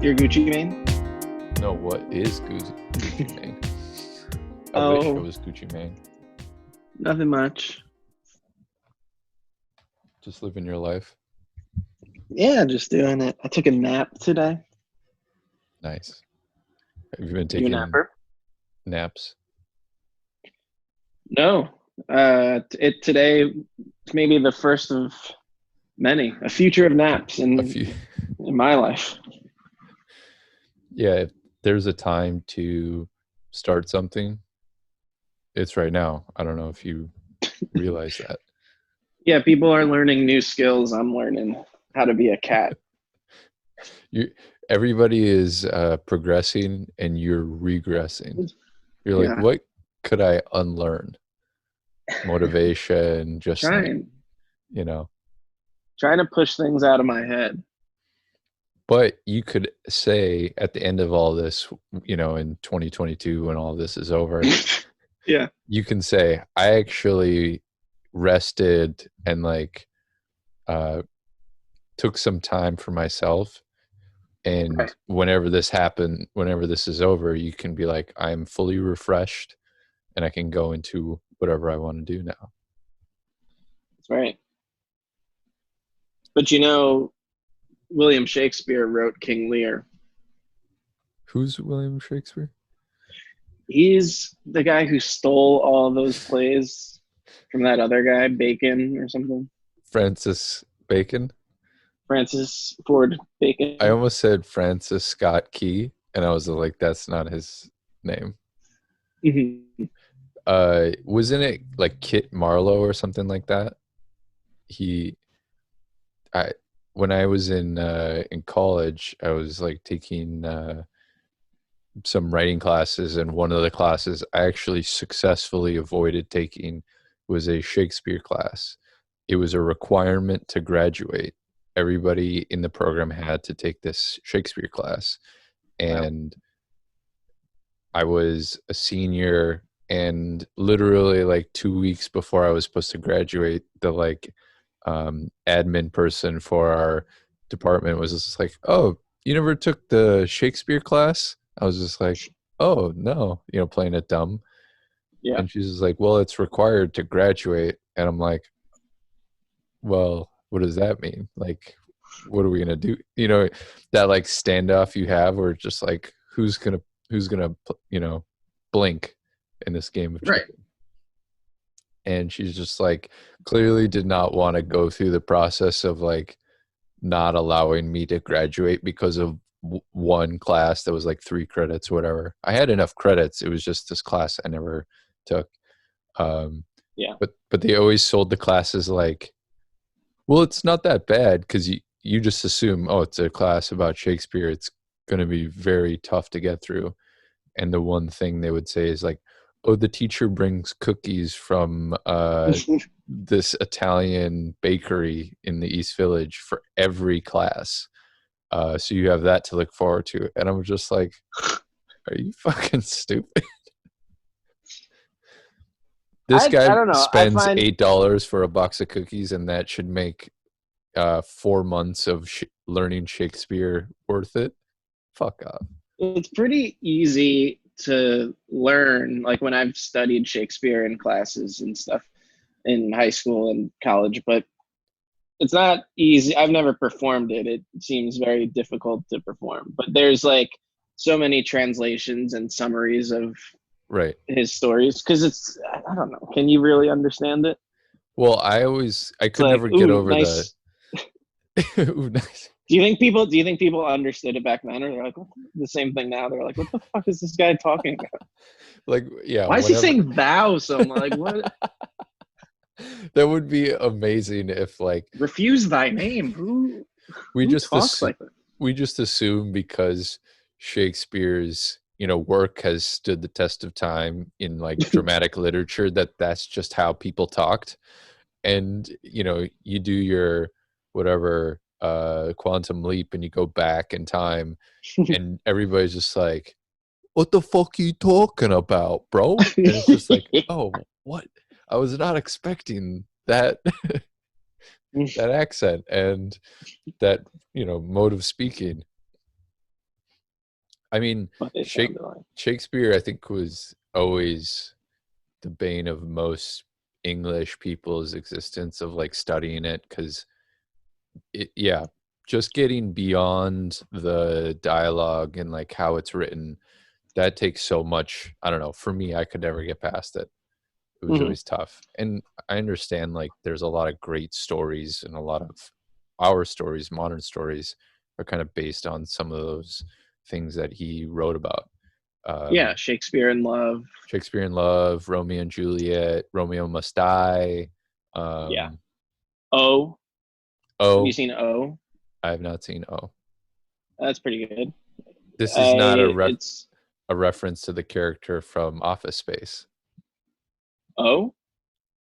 Your Gucci Mane? No, what is Gucci Mane? I wish it Oh, was Gucci Mane. nothing much. Just living your life. Yeah, just doing it. I took a nap today. Nice. Have you been You a taking napper? naps? No. Today maybe the first of many. A future of naps A in few. in my life. Yeah, if there's a time to start something, it's right now. I don't know if you realize that. Yeah, people are learning new skills. I'm learning how to be a cat. You, everybody is progressing and you're regressing. You're like, Yeah, what could I unlearn? Motivation, just like, trying you know. trying to push things out of my head. But you could say at the end of all this, in 2022, when all this is over, Yeah, you can say, I actually rested and uh, took some time for myself. And right. whenever this happened, whenever this is over, you can be like, I'm fully refreshed and I can go into whatever I want to do now. That's right. But William Shakespeare wrote King Lear. Who's William Shakespeare? He's the guy who stole all those plays from that other guy, Bacon or something. Francis Bacon. Francis Ford I Bacon. almost said Francis Scott Key, and I was like, that's not his name. Mhm. Wasn't it like Kit Marlowe or something like that? He, I, when I was in college, I was like taking some writing classes, and one of the classes I actually successfully avoided taking was a Shakespeare class. It was a requirement to graduate. Everybody in the program had to take this Shakespeare class, Wow. and I was a senior, and literally like 2 weeks before I was supposed to graduate, the admin person for our department was just like, "Oh, you never took the Shakespeare class?" I was just like, "Oh no," playing it dumb. Yeah. And she's just like, "Well, it's required to graduate." And I'm like, "Well, what does that mean? Like, what are we gonna do?" That like standoff you have where it's just like, who's gonna blink in this game of Right. chicken. And she's just like, clearly did not want to go through the process of like not allowing me to graduate because of one class that was like 3 credits or whatever. I had enough credits, it was just this class I never took. um Yeah. but they always sold the classes like, well, it's not that bad, because you just assume, oh, it's a class about Shakespeare, it's going to be very tough to get through. And the one thing they would say is like, oh, the teacher brings cookies from this Italian bakery in the East Village for every class. So you have that to look forward to. And I'm just like, are you fucking stupid? This I guy don't know. I spends find $8 for a box of cookies, and that should make 4 months of learning Shakespeare worth it. Fuck off. it's pretty easy to learn, like when I've studied Shakespeare in classes and stuff in high school and college, but it's not easy. I've never performed it. It seems very difficult to perform. But there's like so many translations and summaries of Right. his stories because I don't know. Can you really understand it? Well, I It's could like, never get ooh, over the nice. ooh, nice. Do you think people understood it back then, or they're like the same thing now? They're like, what the fuck is this guy talking about? Like, yeah, Why is he whenever. saying thou so much? Like, what? That would be amazing if like Refuse thy name. Who we who just talks assume, like that? because Shakespeare's work has stood the test of time in like dramatic literature, that that's just how people talked. And you do your whatever quantum leap, and you go back in time, and everybody's just like, what the fuck are you talking about, bro? And it's just like, oh, what? I was not expecting that that accent and that mode of speaking. I mean, what they sounded like. Shakespeare, I think, was always the bane of most English people's existence of like studying it because yeah, just getting beyond the dialogue and like how it's written, that takes so much. I don't know. For me, I could never get past it. It was Hmm. always tough. And I understand like there's a lot of great stories and a lot of our stories, modern stories, are kind of based on some of those things that he wrote about. Yeah, Um, Shakespeare in Love. Shakespeare in Love, Romeo and Juliet, Romeo Must Die. Yeah. Um, O. Have you oh, seen O? I have not seen Oh. That's pretty good. This is not I it's a reference to the character from Office Space, O.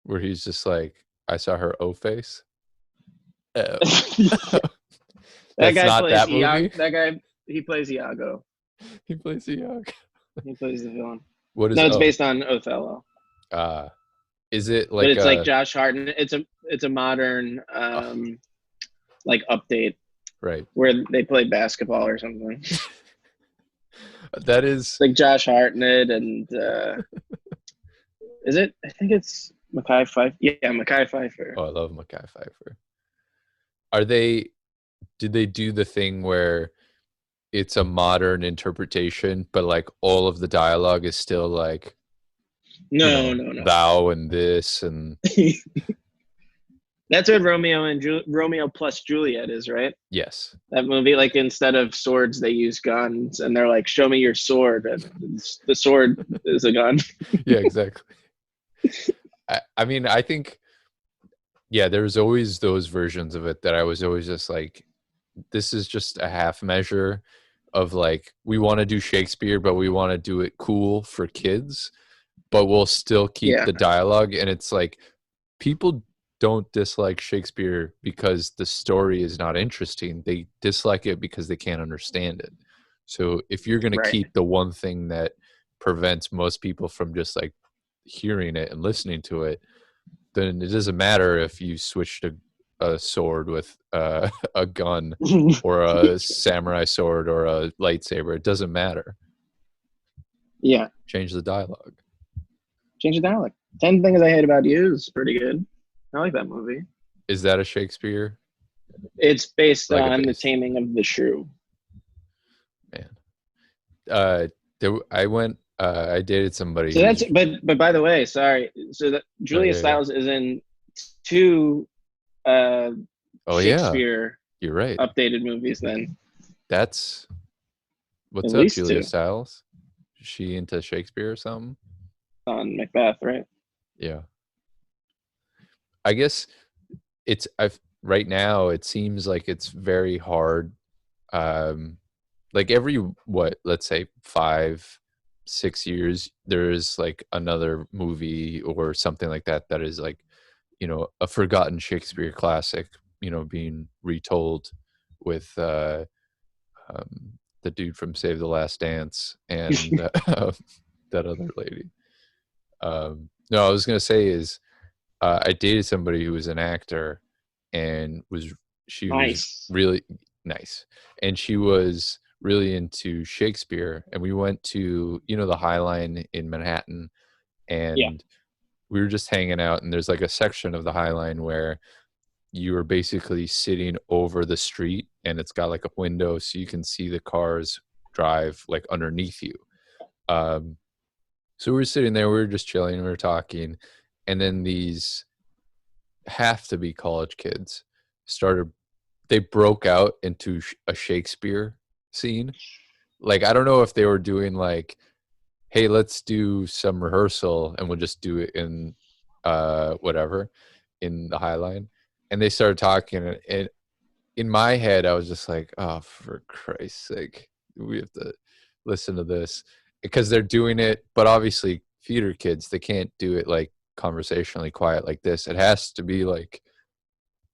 where he's just like, I saw her O face. Oh. That That's guy not plays that Iago. movie. That guy, he plays Iago. He plays a young. He plays the villain. What is No, it's Oh? based on Othello, Uh is it but like it's like a Josh Hartnett. It's a modern oh, like update right. where they play basketball or something. That is Like Josh Hartnett and is it? I think it's Mekhi Phifer. Yeah, Mekhi Phifer. oh, I love Mekhi Phifer. Are they did they do the thing where it's a modern interpretation, but like all of the dialogue is still like, No, no, no. thou and this and That's what Romeo plus Juliet is, right? yes. That movie, like instead of swords, they use guns, and they're like, "Show me your sword," and the sword is a gun. Yeah, exactly. I mean, I think yeah, there's always those versions of it that I was always just like, this is just a half measure of like, we want to do Shakespeare, but we want to do it cool for kids, but we'll still keep Yeah, the dialogue. And it's like, people don't dislike Shakespeare because the story is not interesting. They dislike it because they can't understand it. So if you're going to right. keep the one thing that prevents most people from just like hearing it and listening to it, then it doesn't matter if you switch to a sword with a gun or a samurai sword or a lightsaber. It doesn't matter. Yeah, Change the dialogue. change the dialect. 10 Things I Hate About You is pretty good. I like that movie. Is that a Shakespeare? It's based Like a on The base? Taming of the Shrew. Man. I went, I dated somebody So that's who's, but by the way, sorry. So that no, Julia yeah, yeah. Stiles is in two uh Oh, yeah. Shakespeare You're right. updated movies then. That's, At what's up, least Julia two Stiles? Is she into Shakespeare or something? on Macbeth, right? Yeah. I guess I've, right now, it seems like it's very hard. Um, like every what, let's say 5 6 years there's like another movie or something like that that is like, a forgotten Shakespeare classic, being retold with the dude from Save the Last Dance and that other lady. No, I was gonna say is, I dated somebody who was an actor and she was Nice. really nice, and she was really into Shakespeare. And we went to, the High Line in Manhattan, Yeah. and we were just hanging out. And there's like a section of the High Line where you are basically sitting over the street, and it's got like a window so you can see the cars drive like underneath you. Um, so we were sitting there, we were just chilling, we were talking, and then these have to be college kids started they broke out into a Shakespeare scene. Like, I don't know if they were doing like, hey, let's do some rehearsal and we'll just do it in whatever, in the High Line. And they started talking, and in my head I was just like, oh, for Christ's sake, we have to listen to this, because they're doing it, but obviously theater kids, they can't do it like conversationally quiet like this. It has to be like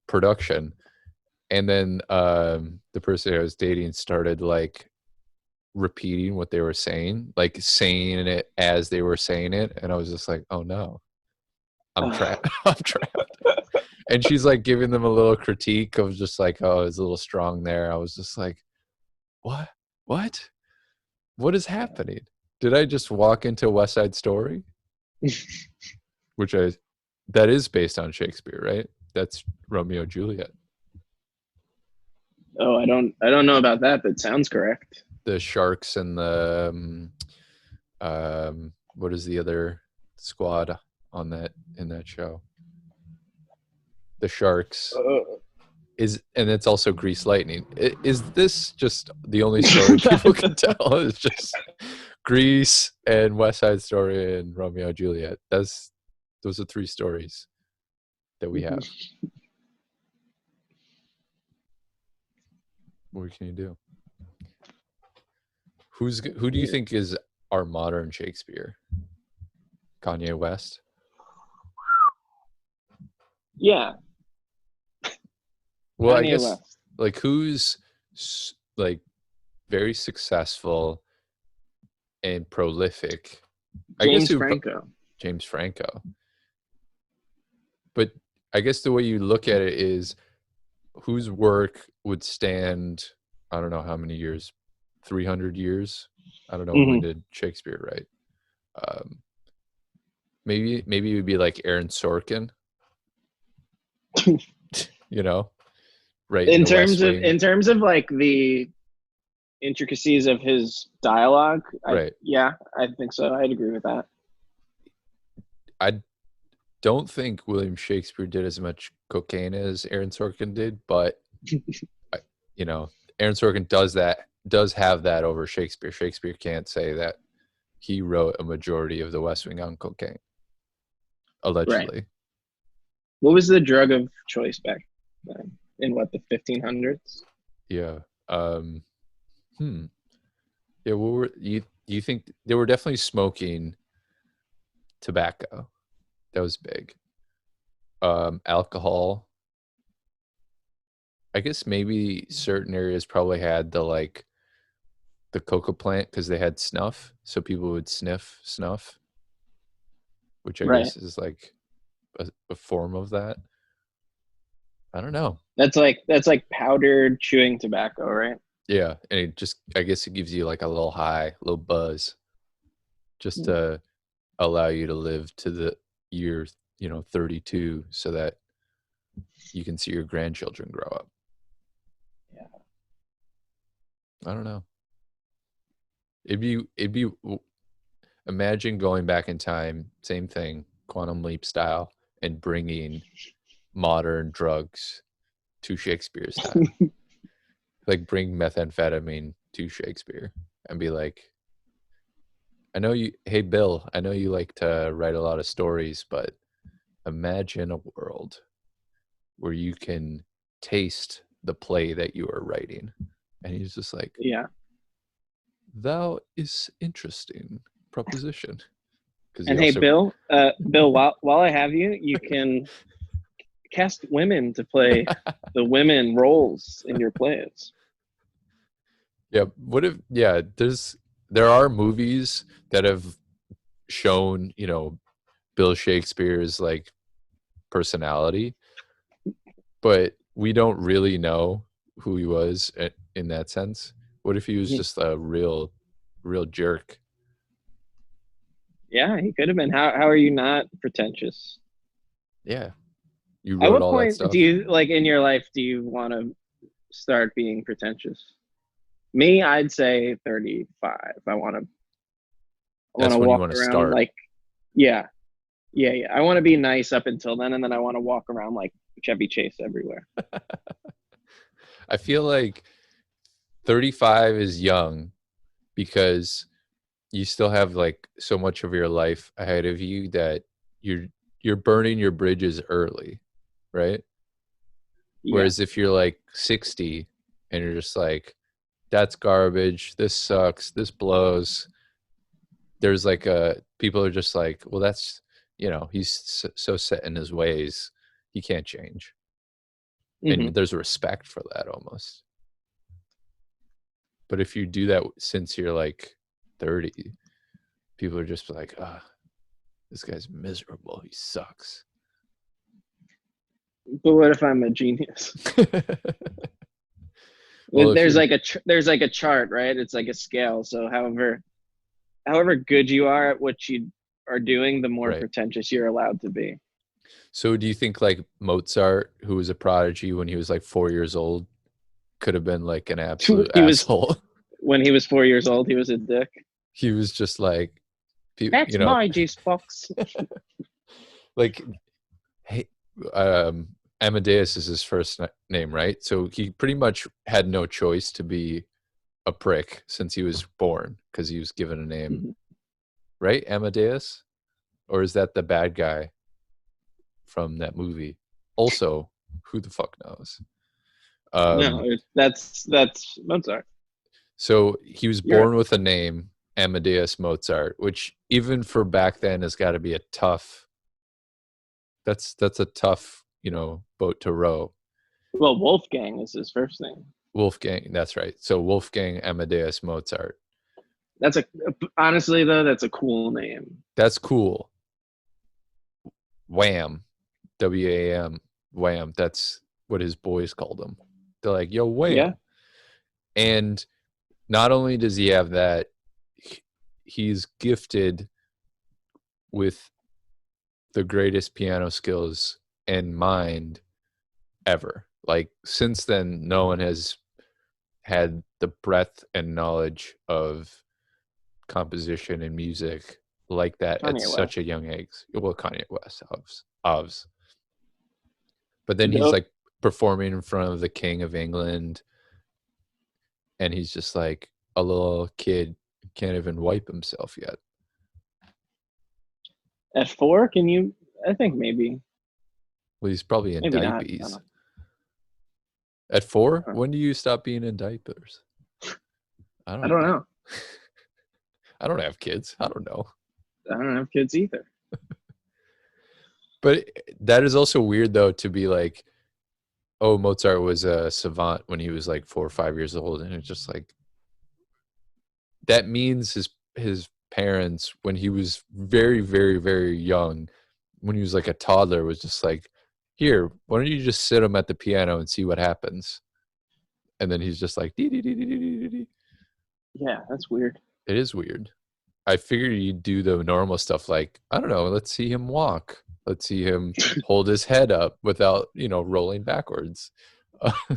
production. And then the person I was dating started like repeating what they were saying, like saying it as they were saying it, and I was just like, oh no, I'm trapped. I'm trapped. And she's like giving them a little critique of just like, oh, it's a little strong there. I was just like, what? What is happening? Did I just walk into West Side Story? Which that is based on Shakespeare, right? That's Romeo and Juliet. Oh, I don't know about that, but sounds correct. The sharks and the what is the other squad on that in that show? The sharks and it's also Grease Lightning. Is this just the only story people can tell? It's just Grease and West Side Story and Romeo and Juliet. Those are three stories that we have. What can you do? Who do you think is our modern Shakespeare? Kanye West? Yeah. Well, I Kanye guess West. like who's like very successful and prolific? I guess James Franco. James Franco. But I guess the way you look at it is whose work would stand, I don't know how many years, 300 years? I don't know when did Shakespeare write. Maybe it would be like Aaron Sorkin. You know, right? In terms of like the intricacies of his dialogue, right? I think so. I'd agree with that. I don't think William Shakespeare did as much cocaine as Aaron Sorkin did, but you know, Aaron Sorkin does have that over Shakespeare. Shakespeare can't say that he wrote a majority of the West Wing on cocaine, allegedly. Right. What was the drug of choice back then? In what, the 1500s? Yeah. Yeah. What were you think they were definitely smoking tobacco? That was big. Alcohol. I guess maybe certain areas probably had the coca plant because they had snuff, so people would sniff snuff, which I guess is like a form of that. I don't know. That's like powdered chewing tobacco, right? Yeah, and it just, I guess it gives you like a little high, a little buzz, just to allow you to live to the year 32, so that you can see your grandchildren grow up. Yeah. I don't know. It'd be imagine going back in time, same thing, quantum leap style, and bringing modern drugs to Shakespeare's time. Like bring methamphetamine to Shakespeare and be like, hey Bill, I know you like to write a lot of stories, but imagine a world where you can taste the play that you are writing. And he's just like, yeah, thou is interesting proposition. And hey, Bill, while I have you, you can cast women to play the women roles in your plays. Yeah. What if? Yeah. There are movies that have shown Bill Shakespeare's like personality, but we don't really know who he was in that sense. What if he was just a real jerk? Yeah, he could have been. How are you not pretentious? Yeah. You wrote all that stuff. Do you, like, in your life, do you want to start being pretentious? Me, I'd say 35. I want to walk around like, yeah. I want to be nice up until then, and then I want to walk around like Chevy Chase everywhere. I feel like 35 is young because you still have like so much of your life ahead of you that you're burning your bridges early, right? Yeah. Whereas if you're like 60 and you're just like, that's garbage, this sucks, this blows, there's like people are just like, well, that's he's so set in his ways, he can't change. And there's a respect for that almost. But if you do that since you're like 30, people are just like, this guy's miserable, he sucks. But what if I'm a genius? Well, if There's you're like there's like a chart, right? It's like a scale. So however good you are at what you are doing, the more right. pretentious you're allowed to be. So do you think like Mozart, who was a prodigy when he was like 4 years old, could have been like an absolute He was asshole? when he was 4 years old, he was a dick. He was just like, you That's know, my juice box. like, hey, Amadeus is his first name, right? So he pretty much had no choice to be a prick since he was born because he was given a name, right? Amadeus? Or is that the bad guy from that movie? Also, who the fuck knows? No, Um, that's Mozart. so he was You're born with a name, Amadeus Mozart, which even for back then has got to be a tough. That's a tough, boat to row. well, Wolfgang is his first name. Wolfgang, that's right. So Wolfgang Amadeus Mozart. That's a honestly though, that's a cool name. That's cool. Wham, Wam, Wham. That's what his boys called him. They're like, yo, Yeah, Wham. And not only does he have that, he's gifted with the greatest piano skills and mind ever. Like since then, no one has had the breadth and knowledge of composition and music like that at Kanye such West. a young age. Well, Kanye West, obvs. But then he's Dope. like performing in front of the King of England, and he's just like a little kid, can't even wipe himself yet. At 4, can you? I think Well, he's probably in maybe not. I don't diapers. know. At 4, when do you stop being in diapers? I I don't don't know. know. I don't have kids. I don't know. I don't have kids either. But that is also weird, though, to be like, oh, Mozart was a savant when he was like 4 or 5 years old. And it's just like, that means his parents, when he was very, very, very young, when he was like a toddler, was just like, here, why don't you just sit him at the piano and see what happens? And then he's just like, dee, dee, dee, dee, dee, dee, dee. Yeah, that's weird. It is weird. I figured you'd do the normal stuff like, I don't know, let's see him walk. Let's see him hold his head up without, rolling backwards.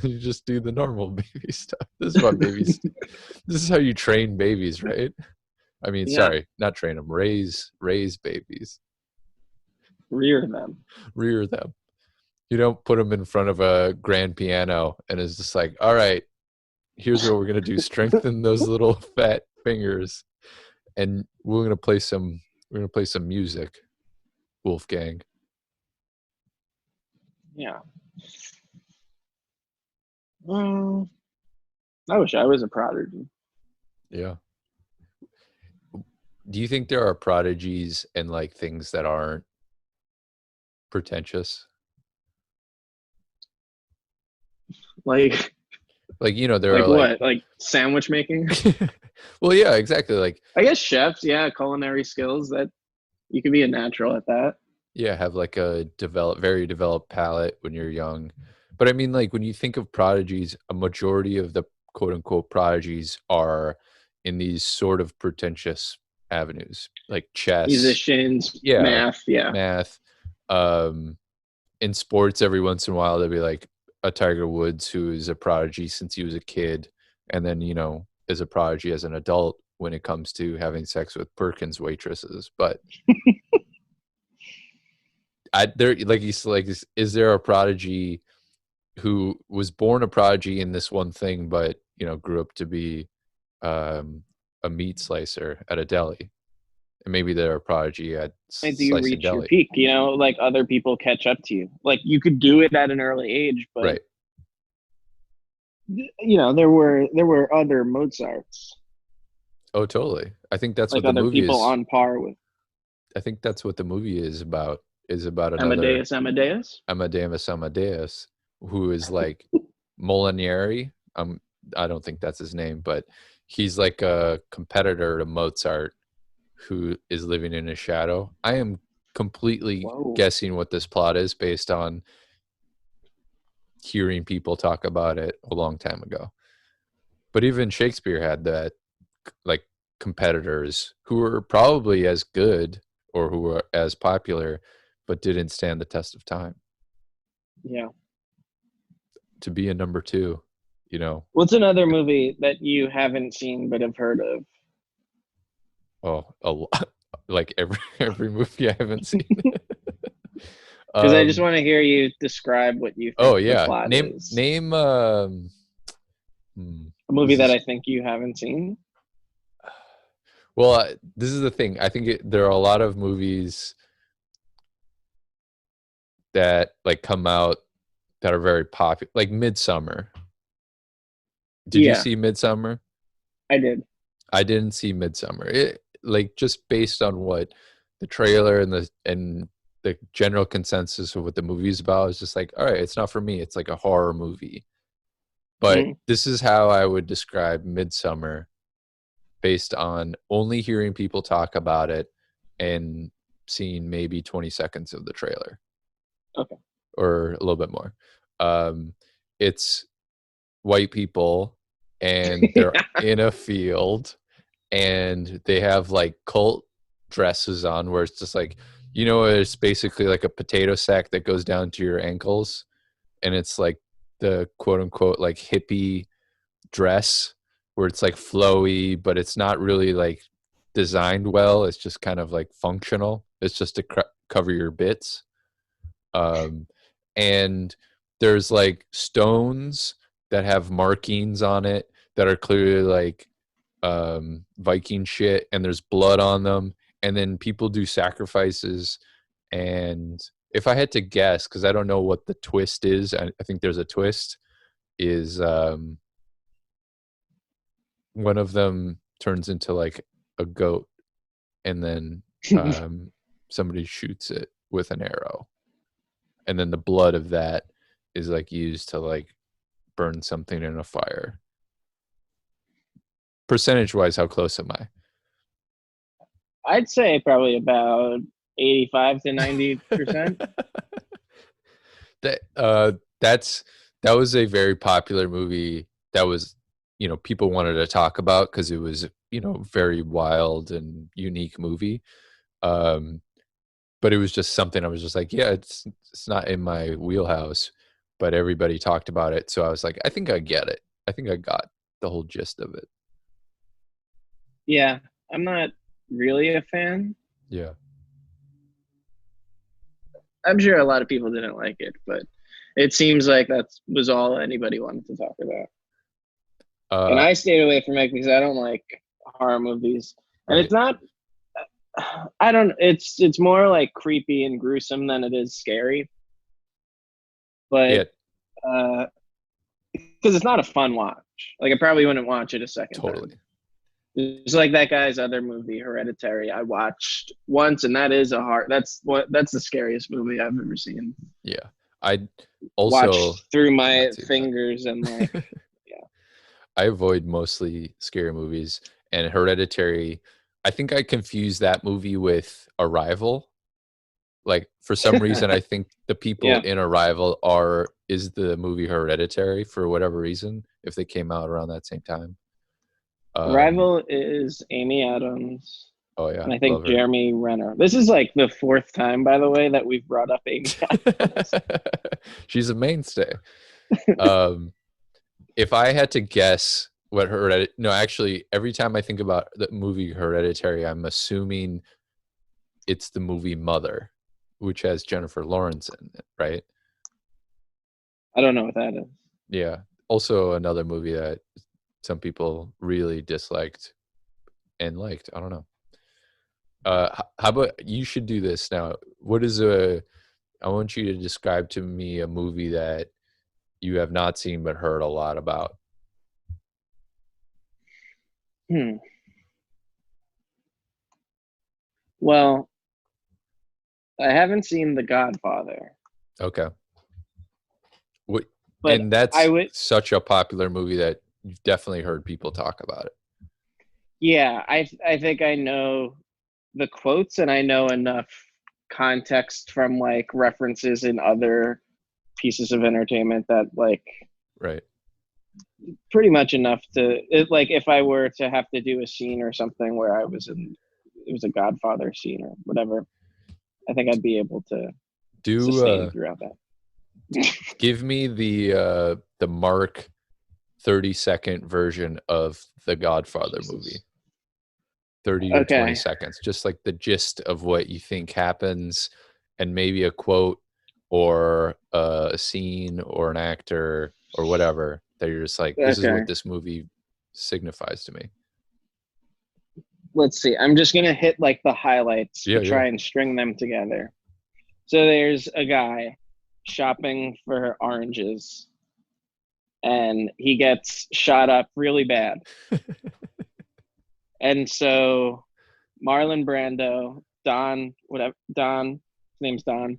You just do the normal baby stuff. This is what babies, this is how you train babies, right? I mean, Yeah, sorry, not train them, raise babies, rear them. rear them. You don't put them in front of a grand piano and it's just like, all right, here's what we're going to do. Strengthen those little fat fingers and we're going to play some music, Wolfgang. Yeah. Well, I wish I was a prodigy. Yeah. Do you think there are prodigies and like things that aren't pretentious? Like, Like, there like are like, what? Like sandwich making? well, yeah, exactly. Like, I guess chefs. Yeah, culinary skills. That you could be a natural at that. yeah, have like a very developed palate when you're young. But I mean, like when you think of prodigies, a majority of the quote unquote prodigies are in these sort of pretentious avenues, like chess, Musicians, yeah, math. Yeah, math. Um, in sports, every once in a while, there'll be like a Tiger Woods who is a prodigy since he was a kid, and then is a prodigy as an adult when it comes to having sex with Perkins waitresses. But there, like he's like, is there a prodigy who was born a prodigy in this one thing, but grew up to be a meat slicer at a deli, and maybe they're a prodigy at until you slicing reach your deli, peak. Like other people catch up to you. Like you could do it at an early age, but right? there were other Mozarts, Oh, totally. I think that's like what the other movie people is. on par with I think that's what the movie is about. Is about another Amadeus. Amadeus, who is like Molinari. I don't think that's his name, but he's like a competitor to Mozart who is living in his shadow. I am completely Whoa. guessing what this plot is based on hearing people talk about it a long time ago. But even Shakespeare had that, like, competitors who were probably as good or who were as popular, but didn't stand the test of time Yeah. to be a number two. You know, What's another movie that you haven't seen but have heard of? oh, a lot, like every movie I haven't seen. Because I just um, want to hear you describe what you oh think the yeah, plot is. name. A movie This that is I think you haven't seen. well. This is the thing. I think there are a lot of movies that like come out that are very popular, like Midsummer. Did you Yeah, see Midsummer? I did. I didn't see Midsummer. It, like, just based on what the trailer and the general consensus of what the movie's about is just like, all right, it's not for me. It's like a horror movie. But Mm. this is how I would describe Midsummer based on only hearing people talk about it and seeing maybe 20 seconds of the trailer Okay. or a little bit more. Um, it's white people and they're in a field and they have like cult dresses on where it's just like, it's basically like a potato sack that goes down to your ankles, and it's like the quote unquote like hippie dress where it's like flowy, but it's not really like designed well. It's just kind of like functional. It's just to cover your bits. Um, and there's like stones that have markings on it that are clearly like Viking shit, and there's blood on them. And then people do sacrifices. And if I had to guess, because I don't know what the twist is, I think there's a twist, is one of them turns into like a goat, and then somebody shoots it with an arrow, and then the blood of that is like used to like burn something in a fire. Percentage wise, how close am I'd say probably about 85 to 90%. I? that that's that was a very popular movie that was, people wanted to talk about because it was, very wild and unique movie. um but it was just something I was just like, yeah, it's not in my wheelhouse, but everybody talked about it, so I was like, I think I get it. I think I got the whole gist of it. Yeah, I'm not really a fan. Yeah. I'm sure a lot of people didn't like it, but it seems like that was all anybody wanted to talk about. And uh I stayed away from it because I don't like horror movies. And right. it's not, I don't, it's more like creepy and gruesome than it is scary. But Yeah, because it's not a fun watch. Like I probably wouldn't watch it a second time. totally. It's like that guy's other movie, Hereditary. I watched once, and that is a hard. That's the scariest movie I've ever seen. Yeah, I also Watched through my not seen fingers and like, that. yeah. I avoid mostly scary movies, and Hereditary, I think I confused that movie with Arrival. Like, for some reason, I think the people Yeah. in Arrival is the movie Hereditary for whatever reason, if they came out around that same time. Um, Arrival is Amy Adams, oh yeah, and I love think her. Jeremy Renner. This is like the fourth time, by the way, that we've brought up Amy Adams. She's a mainstay. Um, if I had to guess what no, actually, every time I think about the movie Hereditary, I'm assuming it's the movie Mother, which has Jennifer Lawrence in it, right? I don't know what that is. Yeah. Also, another movie that some people really disliked and liked. I don't know. How about you should do this now? What is I want you to describe to me a movie that you have not seen but heard a lot about. Hmm. Well, I haven't seen The Godfather, Okay. What, but and I that's would. such a popular movie that you've definitely heard people talk about it. Yeah, I think I know the quotes, and I know enough context from like references in other pieces of entertainment that like Right. Pretty much enough to it, like if I were to have to do a scene or something where I was in, it was a Godfather scene or whatever, I think I'd be able to Do sustain throughout that. give me the Mark 30-second version of the Godfather movie. 30 to 20 Okay. seconds, just like the gist of what you think happens, and maybe a quote or a scene or an actor or whatever that you're just like, this is Okay. what this movie signifies to me. Let's see. I'm just gonna hit like the highlights Yeah, to yeah. try and string them together. So there's a guy shopping for oranges, and he gets shot up really bad. And so Marlon Brando, Don, whatever, Don, his name's Don.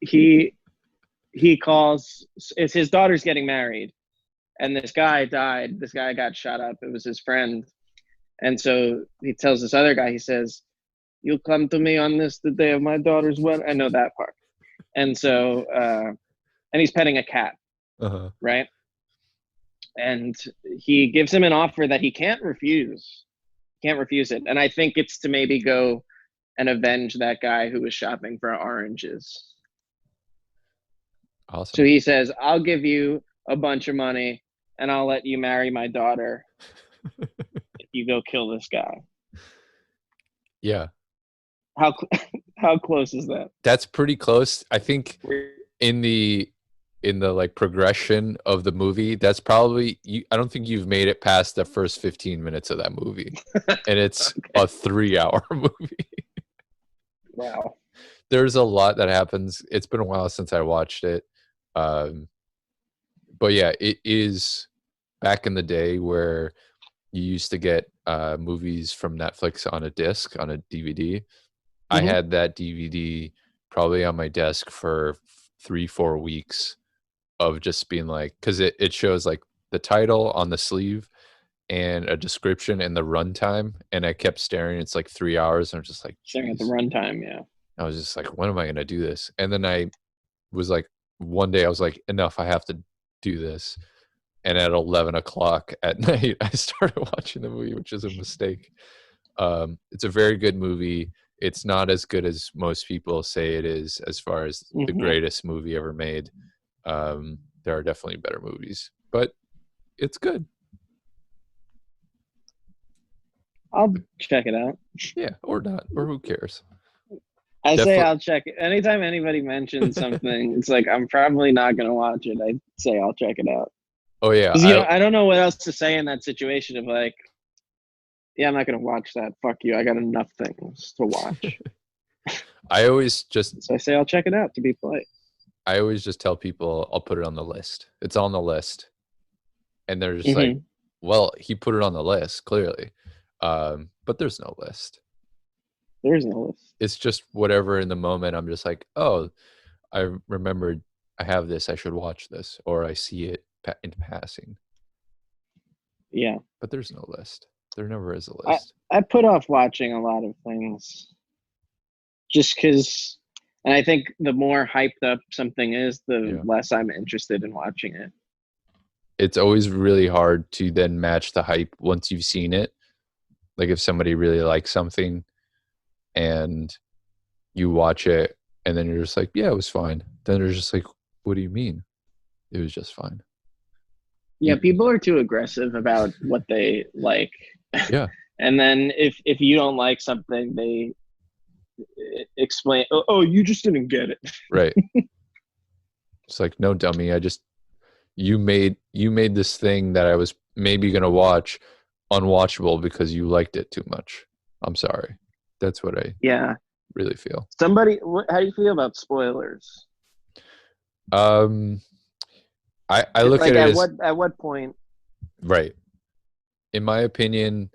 He he calls. It's his daughter's getting married, and this guy died. This guy got shot up. It was his friend, and so he tells this other guy. He says, "You'll come to me on this the day of my daughter's wedding." I know that part. And so, and he's petting a cat, Uh-huh. right? And he gives him an offer that he can't refuse. Can't refuse it. And I think it's to maybe go and avenge that guy who was shopping for oranges. So Awesome. he says, "I'll give you a bunch of money and I'll let you marry my daughter if you go kill this guy." Yeah, How how close is that? that's pretty close. I think in the like progression of the movie, that's probably you. I don't think you've made it past the first 15 minutes of that movie, and it's a 3-hour movie. Wow. There's a lot that happens. It's been a while since I watched it. Um, but yeah, it is back in the day where you used to get movies from Netflix on a disc, on a DVD. I Mm-hmm. had that DVD probably on my desk for 3-4 weeks of just being like, because it shows like the title on the sleeve and a description and the runtime. And I kept staring. It's like 3 hours. And I'm just like, Staring at the geez. runtime, yeah. I was just like, when am I going to do this? And then I was like, one day I was like, enough, I have to do this. And at 11 o'clock at night, I started watching the movie, which is a mistake. It's a very good movie. It's not as good as most people say it is as far as the Mm-hmm. greatest movie ever made. There are definitely better movies, but it's good. I'll check it out. Yeah, or not, or who cares? I say Definitely. I'll check it. Anytime anybody mentions something, it's like I'm probably not gonna watch it. I say I'll check it out. Oh yeah, Because I don't know what else to say in that situation of like, yeah, I'm not gonna watch that. Fuck you. I got enough things to watch. I always just So I say I'll check it out to be polite. I always just tell people I'll put it on the list. It's on the list, and they're just like, Mm-hmm. "Well, he put it on the list clearly," but there's no list. There is no list. It's just whatever in the moment. I'm just like, "Oh, I remembered I have this. I should watch this," or I see it in passing. Yeah. But there's no list. There never is a I list. I put off watching a lot of things just because, and I think the more hyped up something is, the Yeah. less I'm interested in watching it. It's always really hard to then match the hype once you've seen it. Like if somebody really likes something and you watch it and then you're just like, yeah, it was fine. Then they're just like, what do you mean? It was just fine. Yeah, people are too aggressive about what they like. Yeah. And then if you don't like something, they explain, "Oh, you just didn't get it." Right. It's like, no, dummy. You made this thing that I was maybe going to watch unwatchable because you liked it too much. I'm sorry. That's what I Yeah. really feel. How do you feel about spoilers? Um, I look Like at it as at what point? right. In my opinion,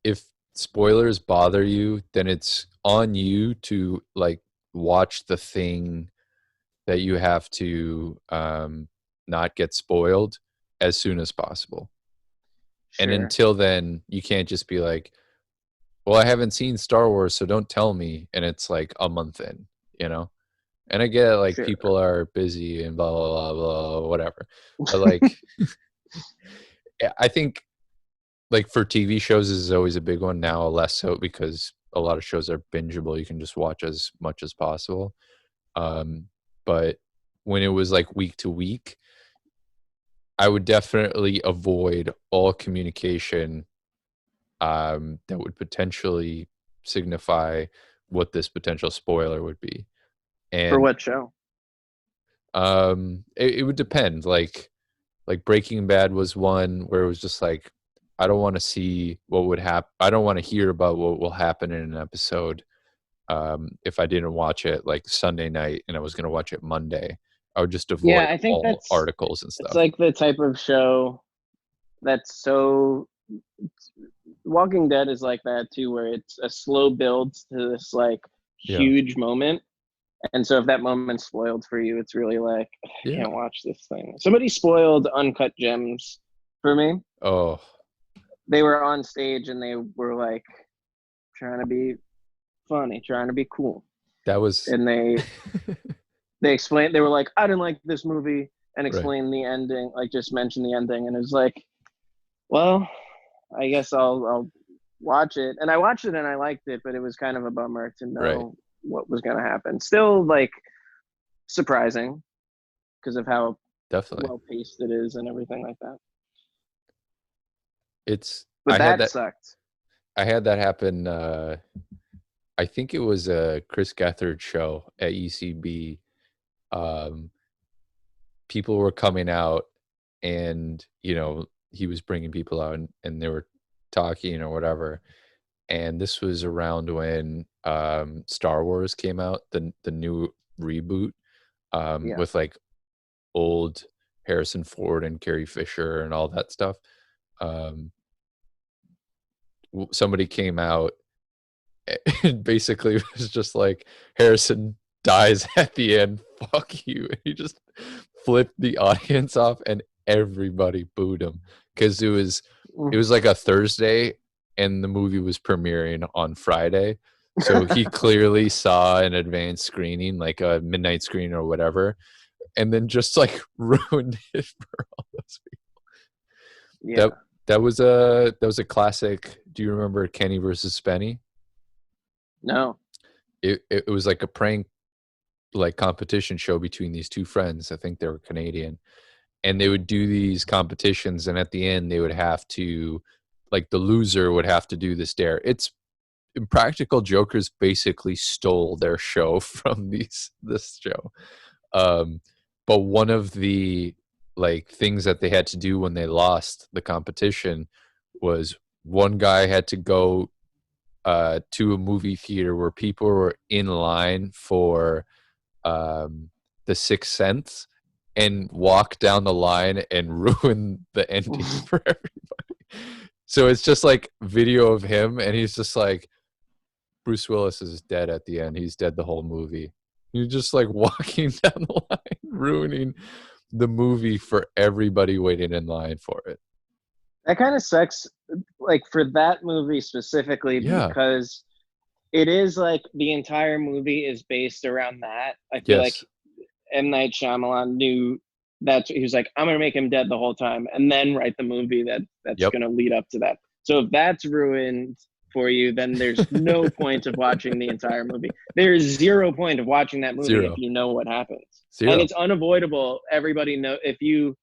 if spoilers bother you, then it's on you to like watch the thing that you have to not get spoiled as soon as possible. And Sure. until then, you can't just be like, well, I haven't seen Star Wars, so don't tell me. And it's like a month in, you know? And I get it, like Sure. people are busy and blah blah blah blah whatever. But like I think like for TV shows this is always a big one now, less so because a lot of shows are bingeable. You can just watch as much as possible. Um, but when it was like week to week, I would definitely avoid all communication that would potentially signify what this potential spoiler would be. For And what show? it would depend. Like Breaking Bad was one where it was just like I don't want to see what would happen. I don't want to hear about what will happen in an episode. If I didn't watch it like Sunday night and I was going to watch it Monday, I would just Yeah, avoid I think all articles and it's stuff. like the type of show that's so Walking Dead is like that too, where it's a slow build to this like Yeah, huge moment. And so if that moment's spoiled for you, it's really like, I yeah. can't watch this thing. Somebody spoiled Uncut Gems for me. Oh, They were on stage and they were like trying to be funny, trying to be cool. that was And they explained, they were like, I didn't like this movie, and right. explained the ending, like just mentioned the ending. And it was like, well, I guess I'll watch it. And I watched it and I liked it, but it was kind of a bummer to Right. know what was going to happen. Still like surprising because of how Definitely. well paced it is and everything like that. It's But that sucked. I had that happen I think it was a Chris Gethard show at UCB. Um People were coming out and he was bringing people out and they were talking or whatever. And this was around when Star Wars came out, the new reboot, Yeah. with like old Harrison Ford and Carrie Fisher and all that stuff. um Somebody came out and basically was just like, Harrison dies at the end, fuck you. And he just flipped the audience off and everybody booed him because it was like a Thursday and the movie was premiering on Friday. So he clearly saw an advanced screening, like a midnight screening or whatever, and then just like ruined it for all those people. Yeah. That that was a classic. Do you remember Kenny versus Spenny? No. It was like a prank like competition show between these two friends. I think they were Canadian, and they would do these competitions, and at the end they would have to, like, the loser would have to do this dare. It's Impractical Jokers basically stole their show from this show. um but one of the like things that they had to do when they lost the competition was one guy had to go to a movie theater where people were in line for The Sixth Sense and walk down the line and ruin the ending for everybody. So it's just like video of him, and he's just like, Bruce Willis is dead at the end. He's dead the whole movie. You're just like walking down the line, ruining the movie for everybody waiting in line for it. That kind of sucks, like for that movie specifically, Yeah. because it is like the entire movie is based around that. I feel like Yes. M. Night Shyamalan knew that he was like, I'm gonna make him dead the whole time, and then write the movie that's Yep. gonna lead up to that. So if that's ruined for you, then there's no point of watching the entire movie. There's zero point of watching that movie if Zero. you know what happens, and Zero. it's unavoidable. Everybody know if you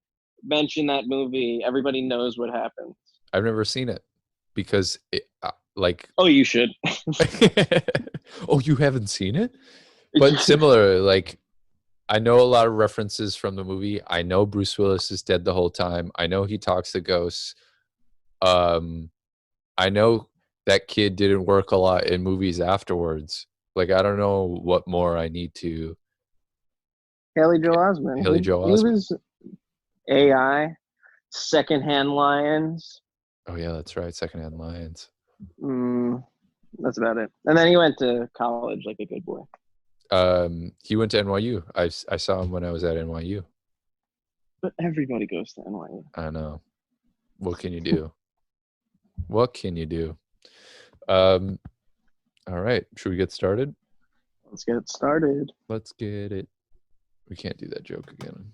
mention that movie, everybody knows what happens. I've never seen it because like Oh, you should. oh, you haven't seen it? But similar, like, I know a lot of references from the movie. I know Bruce Willis is dead the whole time. I know he talks to ghosts. Um, I know that kid didn't work a lot in movies afterwards. Like, I don't know what more I need to. Haley Joel Osment. Haley Joel He Osment. was AI, Secondhand Lions. Oh yeah, that's right. Secondhand Lions. Mm, that's about it. And then he went to college like a good boy. He went to NYU. I saw him when I was at NYU. But everybody goes to NYU. I know. What can you do? What can you do? All right. Should we get started? Let's get started. Let's get it. We can't do that joke again.